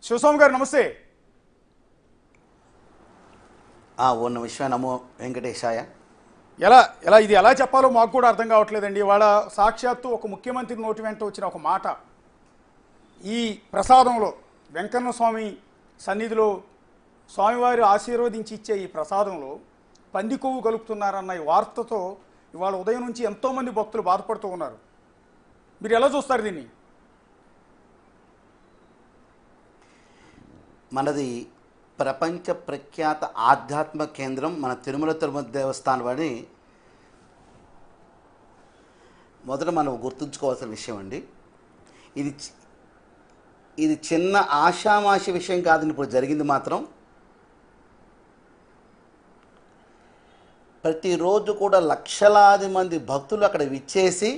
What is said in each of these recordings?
శివస్వామి గారు నమస్తే. ఓ నిమిషం. నమో వెంకటేశాయ. ఎలా ఎలా ఇది ఎలా చెప్పాలో మాకు కూడా అర్థం కావట్లేదండి. ఇవాళ సాక్షాత్తు ఒక ముఖ్యమంత్రి నోటి వెంట వచ్చిన ఒక మాట, ఈ ప్రసాదంలో వెంకన్న స్వామి సన్నిధిలో స్వామివారి ఆశీర్వదించి ఇచ్చే ఈ ప్రసాదంలో పంది కొవ్వు కలుపుతున్నారన్న ఈ వార్తతో ఇవాళ ఉదయం నుంచి ఎంతోమంది భక్తులు బాధపడుతూ ఉన్నారు. మీరు ఎలా చూస్తారు దీన్ని? మనది ప్రపంచ ప్రఖ్యాత ఆధ్యాత్మిక కేంద్రం మన తిరుమల తిరుపతి దేవస్థానం అని మొదట మనం గుర్తుంచుకోవాల్సిన విషయం అండి. ఇది చిన్న ఆషామాషి విషయం కాదని ఇప్పుడు జరిగింది మాత్రం. ప్రతిరోజు కూడా లక్షలాది మంది భక్తులు అక్కడ విచ్చేసి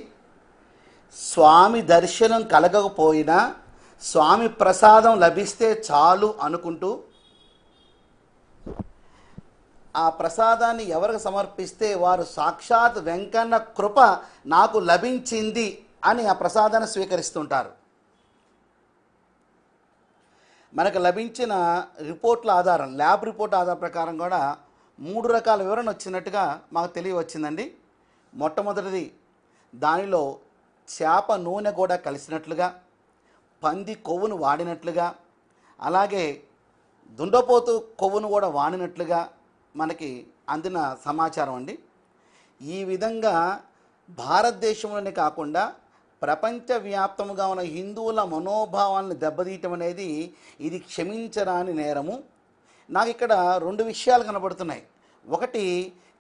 స్వామి దర్శనం కలగకపోయినా స్వామి ప్రసాదం లభిస్తే చాలు అనుకుంటూ ఆ ప్రసాదాన్ని ఎవరికి సమర్పిస్తే వారు సాక్షాత్ వెంకన్న కృప నాకు లభించింది అని ఆ ప్రసాదాన్ని స్వీకరిస్తుంటారు. మనకు లభించిన రిపోర్ట్ల ఆధారం, ల్యాబ్ రిపోర్ట్ ఆధార ప్రకారం కూడా 3 రకాల వివరణ వచ్చినట్టుగా మాకు తెలియవచ్చిందండి. మొట్టమొదటిది, దానిలో చేప నూనె కూడా కలిసినట్లుగా, పంది కొవ్వును వాడినట్లుగా, అలాగే దుండపోతు కొవ్వును కూడా వాడినట్లుగా మనకి అందిన సమాచారం అండి. ఈ విధంగా భారతదేశంలోనే కాకుండా ప్రపంచవ్యాప్తంగా ఉన్న హిందువుల మనోభావాలను దెబ్బతీయటం అనేది ఇది క్షమించరాని నేరము. నాకు ఇక్కడ 2 విషయాలు కనబడుతున్నాయి. ఒకటి,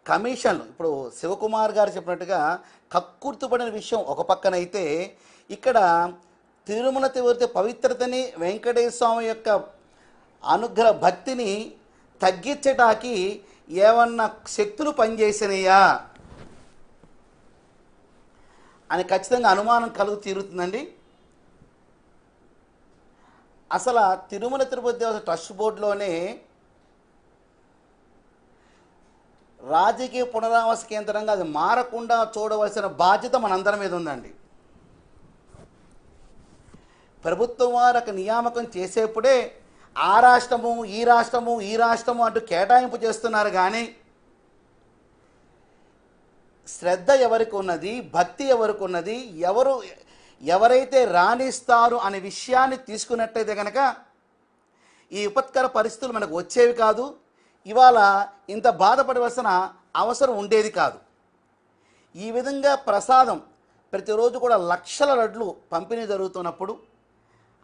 కమిషన్లు. ఇప్పుడు శివకుమార్ గారు చెప్పినట్టుగా కక్కుర్తుపడిన విషయం ఒక పక్కనైతే, ఇక్కడ తిరుమల తిరుపతి పవిత్రతని, వెంకటేశ్వర స్వామి యొక్క అనుగ్రహ భక్తిని తగ్గించటానికి ఏమన్నా శక్తులు పనిచేసినాయా అని ఖచ్చితంగా అనుమానం తీరుతుందండి. అసలు తిరుమల తిరుపతి దేవస్థానం ట్రస్ట్ బోర్డులోనే రాజకీయ పునరావాస కేంద్రంగా అది మారకుండా చూడవలసిన బాధ్యత మనందరి మీద ఉందండి. ప్రభుత్వం వారు ఒక నియామకం చేసేప్పుడే ఆ రాష్ట్రము ఈ రాష్ట్రము ఈ రాష్ట్రము అంటూ కేటాయింపు చేస్తున్నారు. కానీ శ్రద్ధ ఎవరికి ఉన్నది, భక్తి ఎవరికి ఉన్నది, ఎవరైతే రాణిస్తారు అనే విషయాన్ని తీసుకున్నట్టయితే కనుక ఈ విపత్కర పరిస్థితులు మనకు వచ్చేవి కాదు. ఇవాళ ఇంత బాధపడవలసిన అవసరం ఉండేది కాదు. ఈ విధంగా ప్రసాదం ప్రతిరోజు కూడా లక్షల లడ్లు పంపిణీ జరుగుతున్నప్పుడు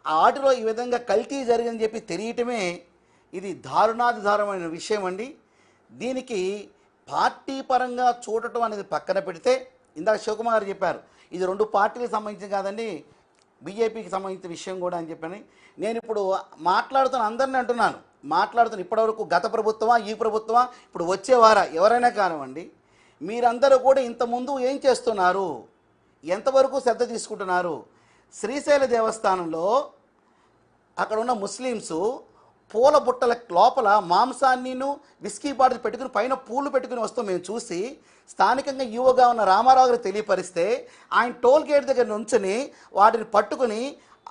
వాటిలో ఈ విధంగా కల్తీ జరిగిందని చెప్పి తెలియటమే ఇది దారుణాది దారుణమైన విషయం అండి. దీనికి పార్టీ పరంగా చూడటం అనేది పక్కన పెడితే, ఇందాక శివకుమార్ గారు చెప్పారు ఇది 2 పార్టీలకు సంబంధించి కాదండి, బీజేపీకి సంబంధించిన విషయం కూడా అని చెప్పని నేను ఇప్పుడు మాట్లాడుతున్న అందరినీ అంటున్నాను. ఇప్పటివరకు గత ప్రభుత్వమా, ఈ ప్రభుత్వమా, ఇప్పుడు వచ్చేవారా, ఎవరైనా కానివ్వండి, మీరందరూ కూడా ఇంతకుముందు ఏం చేస్తున్నారు, ఎంతవరకు శ్రద్ధ తీసుకుంటున్నారు? శ్రీశైల దేవస్థానంలో అక్కడ ఉన్న ముస్లిమ్స్ పూల బుట్టల లోపల మాంసాన్నిను విస్కీ బాటిల్ పెట్టుకుని పైన పూలు పెట్టుకుని వస్తూ మేము చూసి స్థానికంగా యువగా ఉన్న రామారావు గారు తెలియపరిస్తే ఆయన టోల్ గేట్ దగ్గర నుంచుని వాటిని పట్టుకుని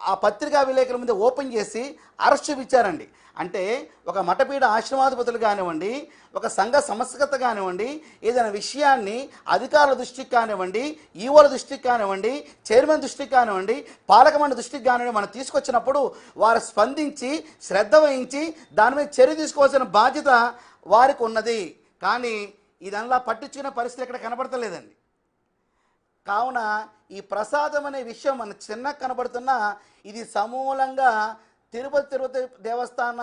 ఆ పత్రికా విలేకరుల మీద ఓపెన్ చేసి అరెస్ట్ చూపించారండి. అంటే ఒక మఠపీఠ ఆశ్రమాధిపతులు కానివ్వండి, ఒక సంఘ సంస్కృత కానివ్వండి, ఏదైనా విషయాన్ని అధికారుల దృష్టికి కానివ్వండి, ఈవోల దృష్టికి కానివ్వండి, చైర్మన్ దృష్టికి కానివ్వండి, పాలకమండలి దృష్టికి కానివ్వండి, మనం తీసుకొచ్చినప్పుడు వారు స్పందించి శ్రద్ధ వహించి దాని మీద చర్య తీసుకోవాల్సిన బాధ్యత వారికి ఉన్నది. కానీ ఇదల్లా పట్టించుకునే పరిస్థితి ఎక్కడ కనబడతలేదండి. కావున ఈ ప్రసాదం అనే విషయం మనకు చిన్న కనబడుతున్నా ఇది సమూలంగా తిరుపతి దేవస్థాన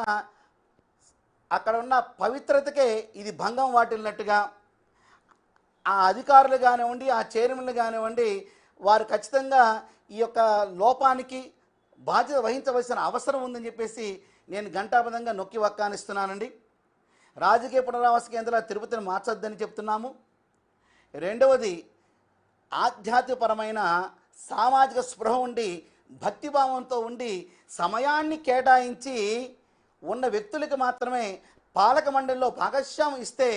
అక్కడ ఉన్న పవిత్రతకే ఇది భంగం వాటిల్లినట్టుగా ఆ అధికారులు కానివ్వండి, ఆ చైర్మన్లు కానివ్వండి, వారు ఖచ్చితంగా ఈ యొక్క లోపానికి బాధ్యత వహించవలసిన అవసరం ఉందని చెప్పేసి నేను ఘంటాపథంగా నొక్కి వక్కానిస్తున్నానండి. రాజకీయ పునరావాస కేంద్రాల తిరుపతిని మార్చొద్దని చెప్తున్నాము. రెండవది, ఆధ్యాత్మికపరమైన సామాజిక స్పృహ ఉండి భక్తిభావంతో ఉండి సమయాన్ని కేటాయించి ఉన్న వ్యక్తులకు మాత్రమే పాలక మండలిలో భాగస్వామ్యం ఇస్తే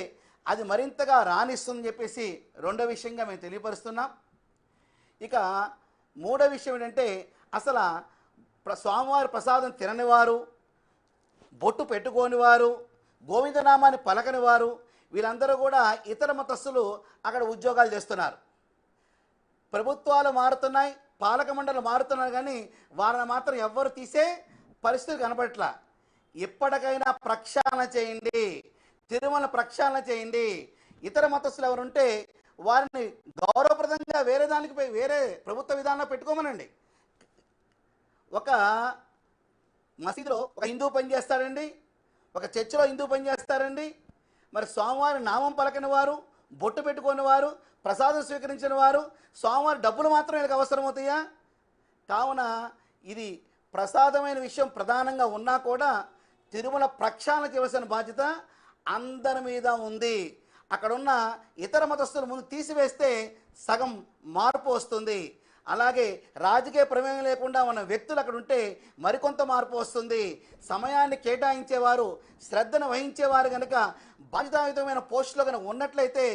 అది మరింతగా రాణిస్తుందని చెప్పేసి రెండో విషయంగా మేము తెలియపరుస్తున్నాం. ఇక మూడో విషయం ఏంటంటే, అసలు స్వామివారి ప్రసాదం తిననివారు, బొట్టు పెట్టుకోని వారు, గోవిందనామాన్ని పలకని వారు, వీళ్ళందరూ కూడా ఇతర మతస్థులు అక్కడ ఉద్యోగాలు చేస్తున్నారు. ప్రభుత్వాలు మారుతున్నాయి, పాలక మండలి మారుతున్నారు, కానీ వారిని మాత్రం ఎవ్వరు తీసే పరిస్థితి కనపట్లా. ఎప్పటికైనా ప్రక్షాళన చేయండి, తిరుమల ప్రక్షాళన చేయండి. ఇతర మతస్థులు ఎవరుంటే వారిని గౌరవప్రదంగా వేరే ప్రభుత్వ విధానంలో పెట్టుకోమనండి. ఒక మసీదులో ఒక హిందూ పని చేస్తారండి, ఒక చర్చిలో హిందూ పని చేస్తారండి. మరి స్వామివారి నామం పలకని వారు, బొట్టు పెట్టుకుని వారు, ప్రసాదం స్వీకరించిన వారు, స్వామివారి డబ్బులు మాత్రం వీళ్ళకి అవసరమవుతాయా? కావున ఇది ప్రసాదమైన విషయం ప్రధానంగా ఉన్నా కూడా తిరుమల ప్రక్షాళన చేయవలసిన బాధ్యత అందరి మీద ఉంది. అక్కడున్న ఇతర మతస్థుల ముందు తీసివేస్తే సగం మార్పు వస్తుంది. అలాగే రాజకీయ ప్రమేయం లేకుండా ఉన్న వ్యక్తులు అక్కడ ఉంటే మరికొంత మార్పు వస్తుంది. సమయాన్ని కేటాయించేవారు, శ్రద్ధను వహించేవారు కనుక బాధ్యతాయుతమైన పోస్టులో కనుక ఉన్నట్లయితే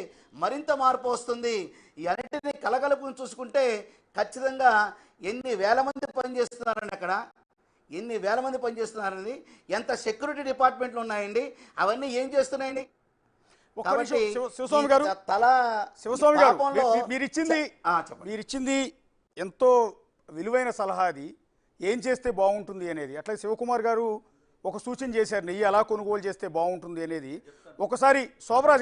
మరింత మార్పు వస్తుంది. ఈ అన్నింటినీ కలగలుపుని చూసుకుంటే ఖచ్చితంగా ఎన్ని వేల మంది పనిచేస్తున్నారండి, అక్కడ ఎన్ని వేల మంది పనిచేస్తున్నారని, ఎంత సెక్యూరిటీ డిపార్ట్మెంట్లు ఉన్నాయండి, అవన్నీ ఏం చేస్తున్నాయండి? శివస్వామి గారు, మీరిచ్చింది ఎంతో విలువైన సలహా. అది ఏం చేస్తే బాగుంటుంది అనేది. అట్లా శివకుమార్ గారు ఒక సూచన చేశారు, నెయ్యి ఎలా కొనుగోలు చేస్తే బాగుంటుంది అనేది. ఒకసారి శోభరాజ్ గారు